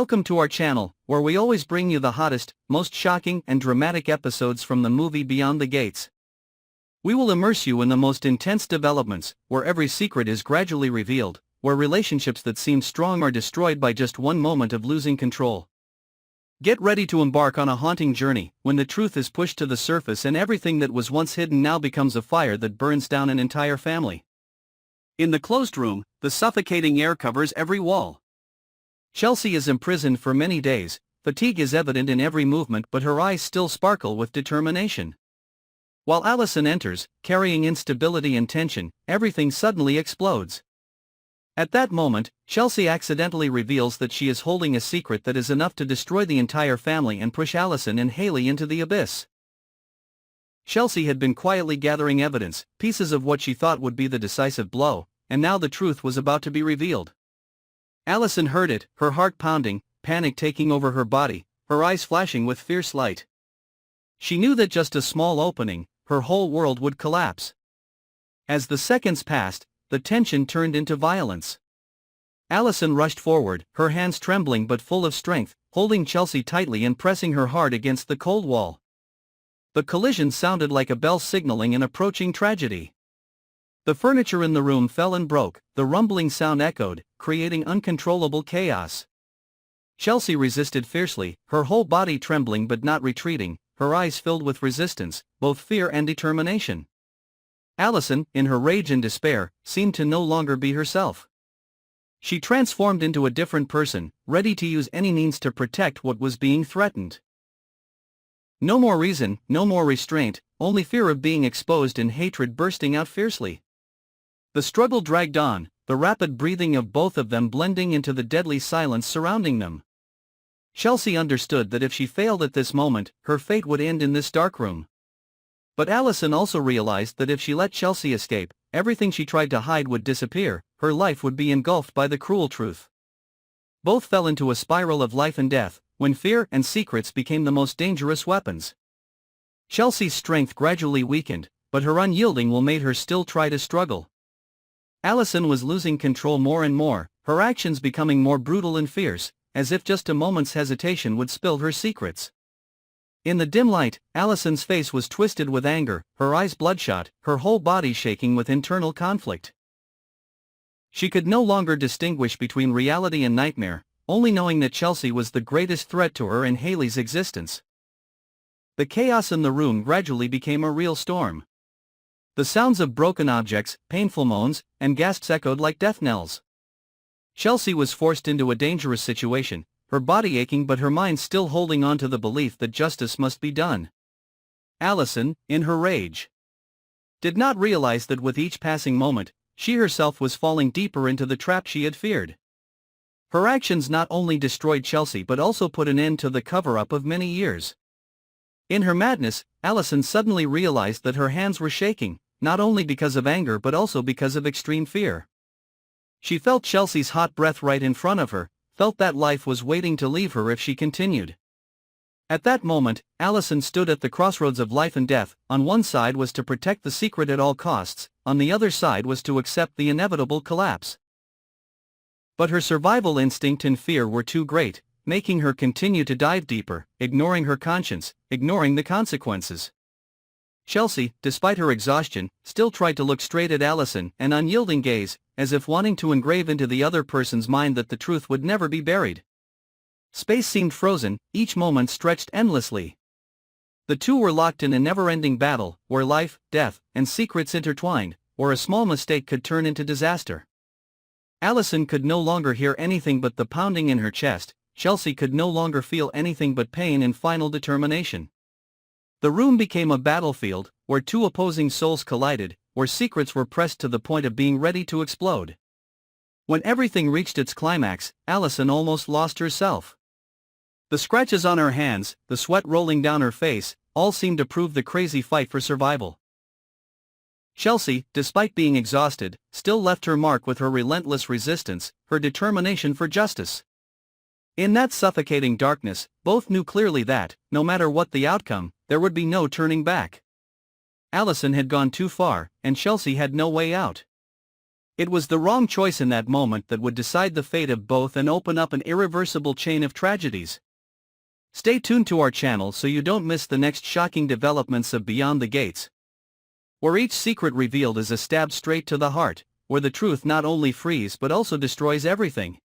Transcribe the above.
Welcome to our channel, where we always bring you the hottest, most shocking and dramatic episodes from the movie Beyond the Gates. We will immerse you in the most intense developments, where every secret is gradually revealed, where relationships that seem strong are destroyed by just one moment of losing control. Get ready to embark on a haunting journey, when the truth is pushed to the surface and everything that was once hidden now becomes a fire that burns down an entire family. In the closed room, the suffocating air covers every wall. Chelsea is imprisoned for many days. Fatigue is evident in every movement, but her eyes still sparkle with determination. While Allison enters, carrying instability and tension, everything suddenly explodes. At that moment, Chelsea accidentally reveals that she is holding a secret that is enough to destroy the entire family and push Allison and Haley into the abyss. Chelsea had been quietly gathering evidence, pieces of what she thought would be the decisive blow, and now the truth was about to be revealed. Allison heard it, her heart pounding, panic taking over her body, her eyes flashing with fierce light. She knew that just a small opening, her whole world would collapse. As the seconds passed, the tension turned into violence. Allison rushed forward, her hands trembling but full of strength, holding Chelsea tightly and pressing her hard against the cold wall. The collision sounded like a bell signaling an approaching tragedy. The furniture in the room fell and broke, the rumbling sound echoed, creating uncontrollable chaos. Chelsea resisted fiercely, her whole body trembling but not retreating, her eyes filled with resistance, both fear and determination. Allison, in her rage and despair, seemed to no longer be herself. She transformed into a different person, ready to use any means to protect what was being threatened. No more reason, no more restraint, only fear of being exposed and hatred bursting out fiercely. The struggle dragged on, the rapid breathing of both of them blending into the deadly silence surrounding them. Chelsea understood that if she failed at this moment, her fate would end in this dark room. But Allison also realized that if she let Chelsea escape, everything she tried to hide would disappear, her life would be engulfed by the cruel truth. Both fell into a spiral of life and death, when fear and secrets became the most dangerous weapons. Chelsea's strength gradually weakened, but her unyielding will made her still try to struggle. Allison was losing control more and more, her actions becoming more brutal and fierce, as if just a moment's hesitation would spill her secrets. In the dim light, Allison's face was twisted with anger, her eyes bloodshot, her whole body shaking with internal conflict. She could no longer distinguish between reality and nightmare, only knowing that Chelsea was the greatest threat to her and Haley's existence. The chaos in the room gradually became a real storm. The sounds of broken objects, painful moans, and gasps echoed like death knells. Chelsea was forced into a dangerous situation, her body aching but her mind still holding on to the belief that justice must be done. Allison, in her rage, did not realize that with each passing moment, she herself was falling deeper into the trap she had feared. Her actions not only destroyed Chelsea but also put an end to the cover-up of many years. In her madness, Allison suddenly realized that her hands were shaking, not only because of anger but also because of extreme fear. She felt Chelsea's hot breath right in front of her, felt that life was waiting to leave her if she continued. At that moment, Allison stood at the crossroads of life and death. On one side was to protect the secret at all costs, on the other side was to accept the inevitable collapse. But her survival instinct and fear were too great, making her continue to dive deeper, ignoring her conscience, ignoring the consequences. Chelsea, despite her exhaustion, still tried to look straight at Allison, an unyielding gaze, as if wanting to engrave into the other person's mind that the truth would never be buried. Space seemed frozen, each moment stretched endlessly. The two were locked in a never-ending battle, where life, death, and secrets intertwined, where a small mistake could turn into disaster. Allison could no longer hear anything but the pounding in her chest, Chelsea could no longer feel anything but pain and final determination. The room became a battlefield, where two opposing souls collided, where secrets were pressed to the point of being ready to explode. When everything reached its climax, Allison almost lost herself. The scratches on her hands, the sweat rolling down her face, all seemed to prove the crazy fight for survival. Chelsea, despite being exhausted, still left her mark with her relentless resistance, her determination for justice. In that suffocating darkness, both knew clearly that, no matter what the outcome, there would be no turning back. Allison had gone too far, and Chelsea had no way out. It was the wrong choice in that moment that would decide the fate of both and open up an irreversible chain of tragedies. Stay tuned to our channel so you don't miss the next shocking developments of Beyond the Gates, where each secret revealed is a stab straight to the heart, where the truth not only frees but also destroys everything.